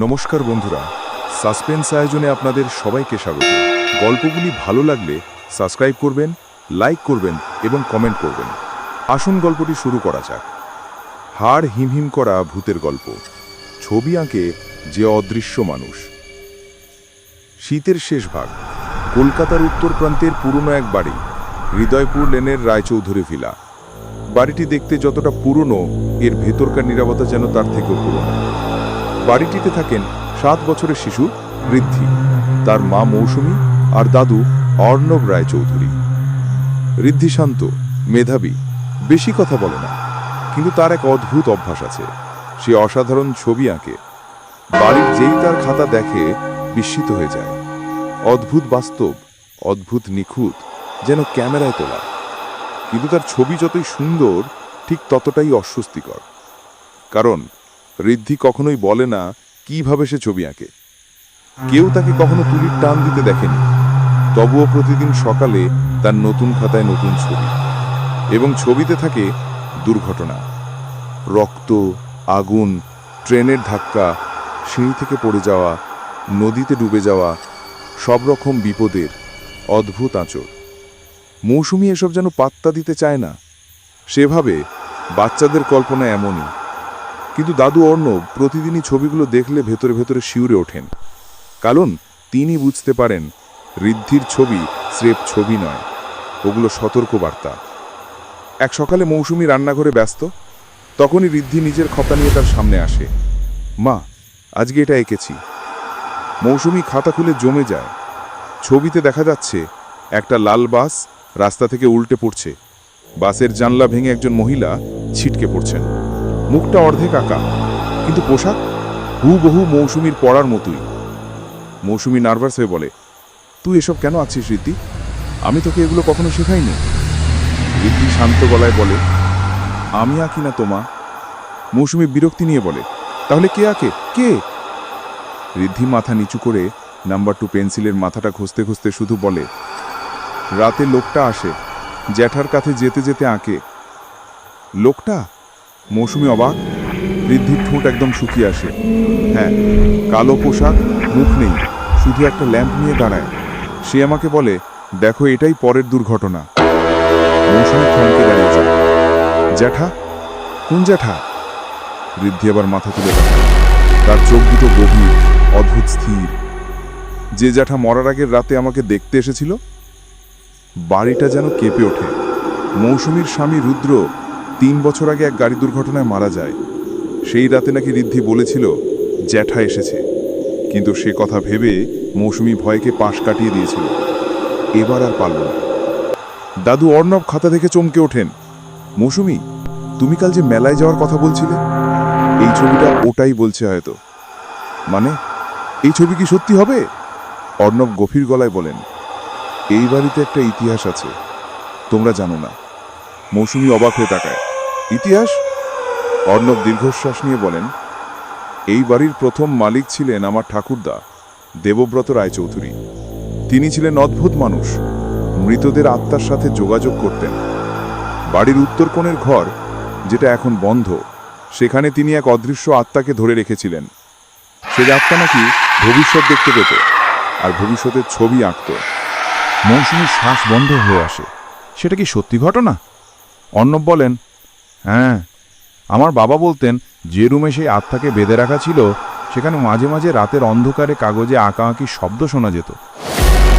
নমস্কার বন্ধুরা, সাসপেন্স আয়োজনে আপনাদের সবাইকে স্বাগত। গল্পগুলি ভালো লাগলে সাবস্ক্রাইব করবেন, লাইক করবেন এবং কমেন্ট করবেন। আসুন গল্পটি শুরু করা যাক। হাড় হিমহিম করা ভূতের গল্প, ছবি আঁকে যে অদৃশ্য মানুষ। শীতের শেষ ভাগ, কলকাতার উত্তর প্রান্তের পুরনো এক বাড়ি, হৃদয়পুর লেনের রায়চৌধুরী ভিলা। বাড়িটি দেখতে যতটা পুরনো, এর ভেতরকার নীরবতা যেন তার থেকেও পুরনো। বাড়িটিতে থাকেন 7 বছরের শিশু ঋদ্ধি, তার মা মৌসুমী আর দাদু অর্ণব রায়চৌধুরী। ঋদ্ধি শান্ত, মেধাবী, বেশি কথা বলে না, কিন্তু তার এক অদ্ভুত অভ্যাস আছে। সে অসাধারণ ছবি আঁকে। বাড়ির যেই তার খাতা দেখে বিস্মিত হয়ে যায়। অদ্ভুত বাস্তব, অদ্ভুত নিখুঁত, যেন ক্যামেরায় তোলা। কিন্তু তার ছবি যতই সুন্দর, ঠিক ততটাই অস্বস্তিকর। কারণ ঋদ্ধি কখনোই বলে না কিভাবে সে ছবি আঁকে। কেউ তাকে কখনো তুলির টান দিতে দেখেনি। তবুও প্রতিদিন সকালে তার নতুন খাতায় নতুন ছবি, এবং ছবিতে থাকে দুর্ঘটনা, রক্ত, আগুন, ট্রেনের ধাক্কা, সিঁড়ি থেকে পড়ে যাওয়া, নদীতে ডুবে যাওয়া, সব রকম বিপদের অদ্ভুত আঁচড়। মৌসুমী এসব যেন পাত্তা দিতে চায় না। সেভাবে বাচ্চাদের কল্পনা এমনই। কিন্তু দাদু অর্ণব প্রতিদিনই ছবিগুলো দেখলে ভেতরে ভেতরে শিউরে ওঠেন। কারণ তিনি বুঝতে পারেন ঋদ্ধির ছবি স্রেফ ছবি নয়, ওগুলো সতর্কবার্তা। এক সকালে মৌসুমী রান্নাঘরে ব্যস্ত, তখনই ঋদ্ধি নিজের খাতা নিয়ে তার সামনে আসে। মা, আজকে এটা এঁকেছি। মৌসুমী খাতা খুলে জমে যায়। ছবিতে দেখা যাচ্ছে একটা লাল বাস রাস্তা থেকে উল্টে পড়ছে। বাসের জানলা ভেঙে একজন মহিলা ছিটকে পড়ছেন। মুখটা অর্ধেক আঁকা, কিন্তু পোশাক হুবহু মৌসুমীর পড়ার মতোই। মৌসুমী নার্ভাস হয়ে বলে, তুই এসব কেন আঁকছিস ঋদ্ধি? আমি তোকে এগুলো কখনো শেখাইনি। ঋদ্ধি শান্ত গলায় বলে, আমি আঁকি না তোমা। মৌসুমী বিরক্তি নিয়ে বলে, তাহলে কে আঁকে, কে? ঋদ্ধি মাথা নিচু করে নাম্বার 2 পেন্সিলের মাথাটা ঘষতে ঘষতে শুধু বলে, রাতে লোকটা আসে, জ্যাঠার কাছে যেতে যেতে আঁকে। লোকটা? মৌসুমী অবাক। ঋদ্ধির ঠোঁট একদম শুকিয়ে আসে। হ্যাঁ, কালো পোশাক, মুখ নেই, শুধু একটা ল্যাম্প নিয়ে দাঁড়ায়। সে আমাকে বলে, দেখো এটাই পরের দুর্ঘটনা। মৌসুমী থমকে দাঁড়িয়ে যায়। জ্যাঠা? কোন জ্যাঠা? ঋদ্ধি আবার মাথা তুলে তাকায়। তার চোখ দুটো গভীর, অদ্ভুত স্থির। যে জ্যাঠা মরার আগের রাতে আমাকে দেখতে এসেছিল। বাড়িটা যেন কেঁপে ওঠে। মৌসুমীর স্বামী রুদ্র 3 বছর আগে এক গাড়ি দুর্ঘটনায় মারা যায়। সেই রাতে নাকি ঋদ্ধি বলেছিল জ্যাঠা এসেছে, কিন্তু সে কথা ভেবে মৌসুমী ভয়কে পাশ কাটিয়ে দিয়েছিল। এবার আর পারল না। দাদু অর্ণব খাতা দেখে চমকে ওঠেন। মৌসুমী, তুমি কাল যে মেলায় যাওয়ার কথা বলছিলে, এই ছবিটা ওটাই বলছে হয়তো। মানে, এই ছবি কি সত্যি হবে? অর্ণব গভীর গলায় বলেন, এই বাড়িতে একটা ইতিহাস আছে, তোমরা জানো না। মৌসুমী অবাক হয়ে তাকায়। ইতিহাস? অর্ণব দীর্ঘশ্বাস নিয়ে বলেন, এই বাড়ির প্রথম মালিক ছিলেন আমার ঠাকুরদা দেবব্রত রায়চৌধুরী। তিনি ছিলেন অদ্ভুত মানুষ, মৃতদের আত্মার সাথে যোগাযোগ করতেন। বাড়ির উত্তর কোণের ঘর, যেটা এখন বন্ধ, সেখানে তিনি এক অদৃশ্য আত্মাকে ধরে রেখেছিলেন। সেই আত্মা নাকি ভবিষ্যৎ দেখতে পেত আর ভবিষ্যতের ছবি আঁকত। মৌসুমীর শ্বাস বন্ধ হয়ে আসে। সেটা কি সত্যি ঘটনা? অর্ণব বলেন, হ্যাঁ, আমার বাবা বলতেন যে রুমে সেই আত্মাকে বেঁধে রাখা ছিল, সেখানে মাঝে মাঝে রাতের অন্ধকারে কাগজে আঁকাআঁকির শব্দ শোনা যেত।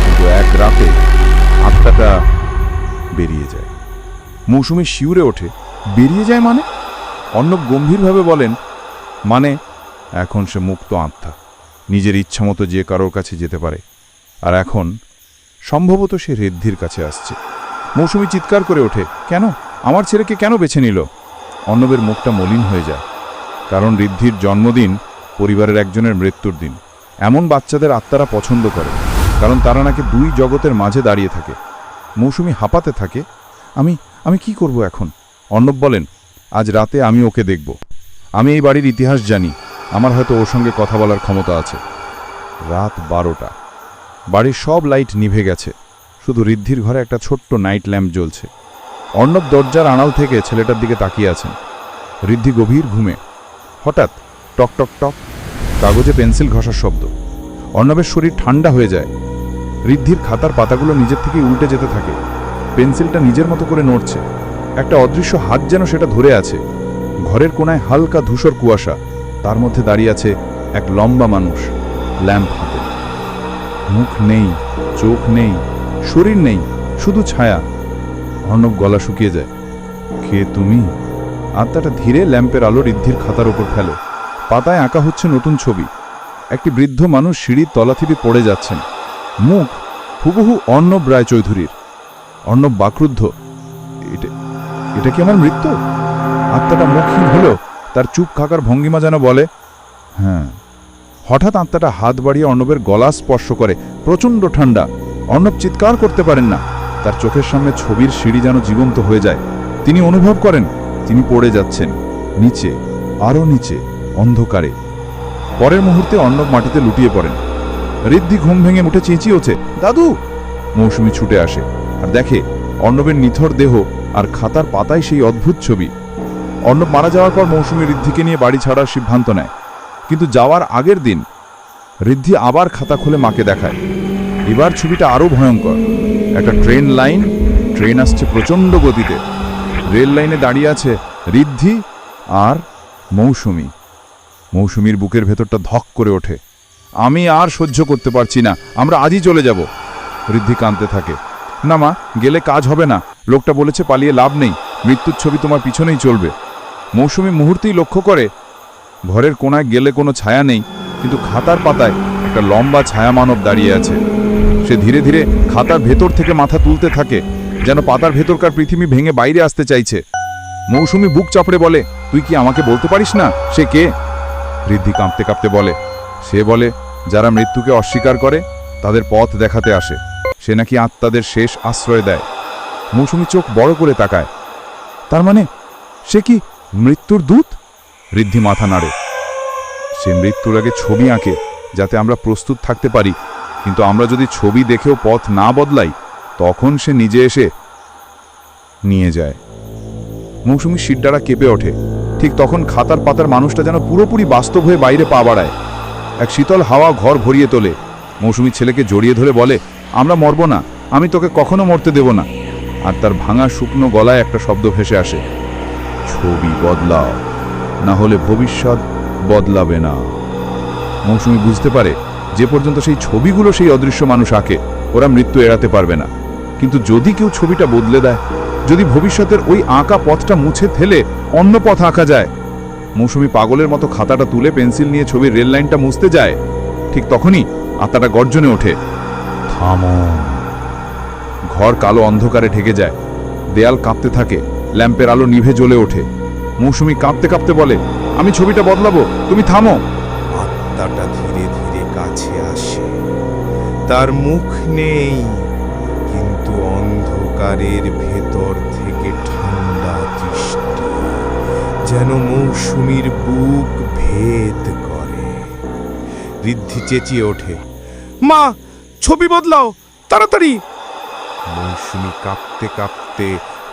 কিন্তু এক রাতে আত্মাটা বেরিয়ে যায়। মৌসুমী শিউরে ওঠে। বেরিয়ে যায় মানে? অর্ণব গম্ভীরভাবে বলেন, মানে এখন সে মুক্ত আত্মা, নিজের ইচ্ছামতো যে কারোর কাছে যেতে পারে। আর এখন সম্ভবত সে ঋদ্ধির কাছে আসছে। মৌসুমী চিৎকার করে ওঠে, কেন? আমার ছেলেকে কেন বেছে নিল? অর্ণবের মুখটা মলিন হয়ে যায়। কারণ ঋদ্ধির জন্মদিন পরিবারের একজনের মৃত্যুর দিন। এমন বাচ্চাদের আত্মারা পছন্দ করে, কারণ তারা নাকি 2 জগতের মাঝে দাঁড়িয়ে থাকে। মৌসুমী হাঁপাতে থাকে, আমি কি করব এখন? অর্ণব বলেন, আজ রাতে আমি ওকে দেখব। আমি এই বাড়ির ইতিহাস জানি, আমার হয়তো ওর সঙ্গে কথা বলার ক্ষমতা আছে। রাত 12টা। বাড়ির সব লাইট নিভে গেছে, শুধু ঋদ্ধির ঘরে একটা ছোট্ট নাইট ল্যাম্প জ্বলছে। অর্ণব দরজার আড়াল থেকে ছেলেটার দিকে তাকিয়ে আছেন। ঋদ্ধি গভীর ঘুমে। হঠাৎ টক টক টক কাগজে পেন্সিল ঘষার শব্দ। অর্ণবের শরীর ঠান্ডা হয়ে যায়। ঋদ্ধির খাতার পাতাগুলো নিজের থেকে উল্টে যেতে থাকে। পেন্সিলটা নিজের মতো করে নড়ছে। একটা অদৃশ্য হাত যেন সেটা ধরে আছে। ঘরের কোনায় হালকা ধূসর কুয়াশা, তার মধ্যে দাঁড়িয়ে আছে এক লম্বা মানুষ, ল্যাম্প হাতে। মুখ নেই, চোখ নেই, শরীর নেই, শুধু ছায়া। অর্ণব গলা শুকিয়ে যায়। কে তুমি? আত্মাটা ধীরে ল্যাম্পের আলো ঋদ্ধির খাতার ওপর ফেলে। পাতায় আঁকা হচ্ছে নতুন ছবি। একটি বৃদ্ধ মানুষ সিঁড়ির তলা থেকে পড়ে যাচ্ছেন। মুখ হুবহু অর্ণব রায়চৌধুরীর। অর্ণব বাক্রুদ্ধ। এটা কি আমার মৃত্যু? আত্মাটা মুখহীন হলো। তার চুপ থাকার ভঙ্গিমা যেন বলে হ্যাঁ। হঠাৎ আত্মাটা হাত বাড়িয়ে অর্ণবের গলা স্পর্শ করে। প্রচণ্ড ঠান্ডা। অর্ণব চিৎকার করতে পারেন না। তার চোখের সামনে ছবির সিঁড়ি যেন জীবন্ত হয়ে যায়। তিনি অনুভব করেন তিনি পড়ে যাচ্ছেন নিচে, আরও নিচে, অন্ধকারে। পরের মুহূর্তে অর্ণব মাটিতে লুটিয়ে পড়েন। ঋদ্ধি ঘুম ভেঙে উঠে চেঁচিয়ে ওঠে, দাদু! মৌসুমী ছুটে আসে আর দেখে অর্ণবের নিথর দেহ আর খাতার পাতায় সেই অদ্ভুত ছবি। অর্ণব মারা যাওয়ার পর মৌসুমী ঋদ্ধিকে নিয়ে বাড়ি ছাড়ার সিদ্ধান্ত নেয়। কিন্তু যাওয়ার আগের দিন ঋদ্ধি আবার খাতা খুলে মাকে দেখায়। এবার ছবিটা আরও ভয়ঙ্কর। একটা ট্রেন আসছে প্রচণ্ড গতিতে। রেল লাইনে দাঁড়িয়ে আছে ঋদ্ধি আর মৌসুমী। মৌসুমীর বুকের ভেতরটা ধক করে ওঠে। আমি আর সহ্য করতে পারছি না, আমরা আজই চলে যাব। ঋদ্ধি কাঁদতে থাকে। না মা, গেলে কাজ হবে না। লোকটা বলেছে পালিয়ে লাভ নেই, মৃত্যুর ছবি তোমার পিছনেই চলবে। মৌসুমী মুহূর্তেই লক্ষ্য করে ঘরের কোনায় গেলে কোনো ছায়া নেই, কিন্তু খাতার পাতায় একটা লম্বা ছায়া মানব দাঁড়িয়ে আছে। সে ধীরে ধীরে খাতার ভেতর থেকে মাথা তুলতে থাকে, যেন পাতার ভেতরকার পৃথিবী ভেঙে বাইরে আসতে চাইছে। মৌসুমী বুক চাপড়ে বলে, তুই কি আমাকে বলতে পারিস না সে কে? ঋদ্ধি কাঁপতে কাঁপতে বলে, সে বলে যারা মৃত্যুকে অস্বীকার করে তাদের পথ দেখাতে আসে। সে নাকি আত্মাদের শেষ আশ্রয় দেয়। মৌসুমী চোখ বড় করে তাকায়। তার মানে সে কি মৃত্যুর দূত? ঋদ্ধি মাথা নাড়ে। সে মৃত্যুর আগে ছবি আঁকে যাতে আমরা প্রস্তুত থাকতে পারি, কিন্তু আমরা যদি ছবি দেখেও পথ না বদলাই তখন সে নিজে এসে নিয়ে যায়। মৌসুমী শিরদাঁড়া কেঁপে ওঠে। ঠিক তখন খাতার পাতার মানুষটা যেন পুরোপুরি বাস্তব হয়ে বাইরে পা বাড়ায়। এক শীতল হাওয়া ঘর ভরিয়ে তোলে। মৌসুমী ছেলেকে জড়িয়ে ধরে বলে, আমরা মরব না, আমি তোকে কখনো মরতে দেব না। আর তার ভাঙা শুকনো গলায় একটা শব্দ ভেসে আসে, ছবি বদলাও, না হলে ভবিষ্যৎ বদলাবে না। মৌসুমী বুঝতে পারে যে পর্যন্ত সেই ছবিগুলো সেই অদৃশ্য মানুষ আঁকে ওরা মৃত্যু এড়াতে পারবে না। কিন্তু যদি কেউ ছবিটা বদলে দেয়, যদি ভবিষ্যতের ওই আঁকা পথটা মুছে ফেলে অন্য পথ আঁকা যায়। মৌসুমী পাগলের মতো খাতাটা তুলে পেন্সিল নিয়ে ছবির রেল লাইনটা মুছতে যায়। ঠিক তখনই আত্মাটা গর্জনে ওঠে, থামো। ঘর কালো অন্ধকারে ঢেকে যায়। দেয়াল কাঁপতে থাকে। ল্যাম্পের আলো নিভে জ্বলে ওঠে। মৌসুমী কাঁপতে কাঁপতে বলে, আমি ছবিটা বদলাবো, তুমি থামো। আত্মাটা ধীরে ধীরে কাছে আসে। তার মুখ নেই, কিন্তু অন্ধকারের ভেতর থেকে ঠান্ডা দৃষ্টি যেন মৌসুমীর বুক ভেদ করে। ঋদ্ধি চেঁচিয়ে ওঠে, মা, ছবি বদলাও তাড়াতাড়ি। মৌসুমী কাঁপতে কাঁপতে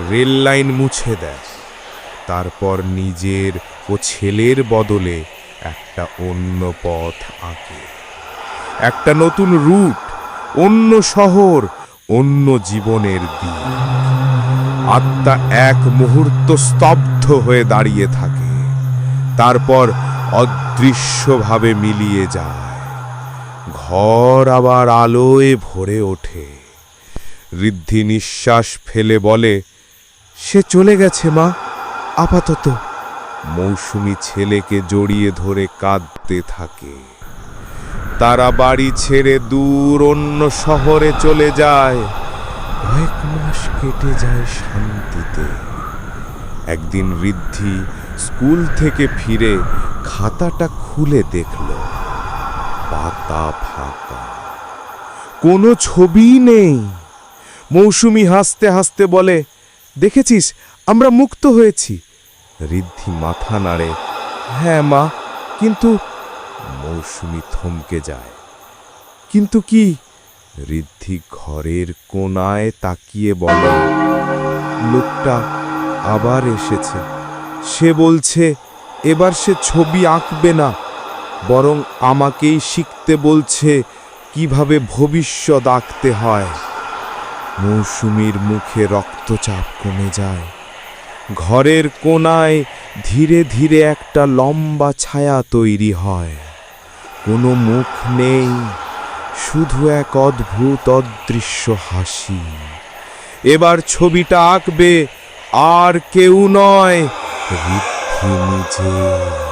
রেল লাইন মুছে দেয়। তারপর নিজের ও ছেলের বদলে একটা অন্য পথ আঁকে। একটা নতুন রুট, অন্য শহর, অন্য জীবনের দিক। আত্মা এক মুহূর্ত স্তব্ধ হয়ে দাঁড়িয়ে থাকে, তারপর অদৃশ্যভাবে মিলিয়ে যায়। ঘর আবার আলোয় ভরে ওঠে। ঋদ্ধি নিঃশ্বাস ফেলে বলে, সে চলে গেছে মা, আপাতত। মৌসুমী ছেলেকে জড়িয়ে ধরে কাঁদতে থাকে। তারা বাড়ি ছেড়ে দূর অন্য শহরে চলে যায়। কয়েক মাস কেটে যায় শান্তিতে। একদিন ঋদ্ধি স্কুল থেকে ফিরে খাতাটা খুলে দেখল, পাতা ফাঁকা, কোনো ছবি নেই। মৌসুমী হাসতে হাসতে বলে, দেখেছিস, আমরা মুক্ত হয়েছি। ঋদ্ধি মাথা নাড়ে, হ্যাঁ মা, কিন্তু। মৌসুমী থমকে যায়। কিন্তু কি? ঋদ্ধি ঘরের কোণায় তাকিয়ে বলে, লোকটা আবার এসেছে। সে বলছে এবার সে ছবি আঁকবে না, বরং আমাকেই শিখতে বলছে কিভাবে ভবিষ্যৎ আঁকতে হয়। মৌসুমীর মুখে রক্তচাপ কমে যায়। ঘরের কোণায় ধীরে ধীরে একটা লম্বা ছায়া তৈরি হয়। কোনো মুখ নেই, শুধু এক অদ্ভুত অদৃশ্য হাসি। এবার ছবিটা আঁকবে আর কেউ নয়, ঋদ্ধি নিজে।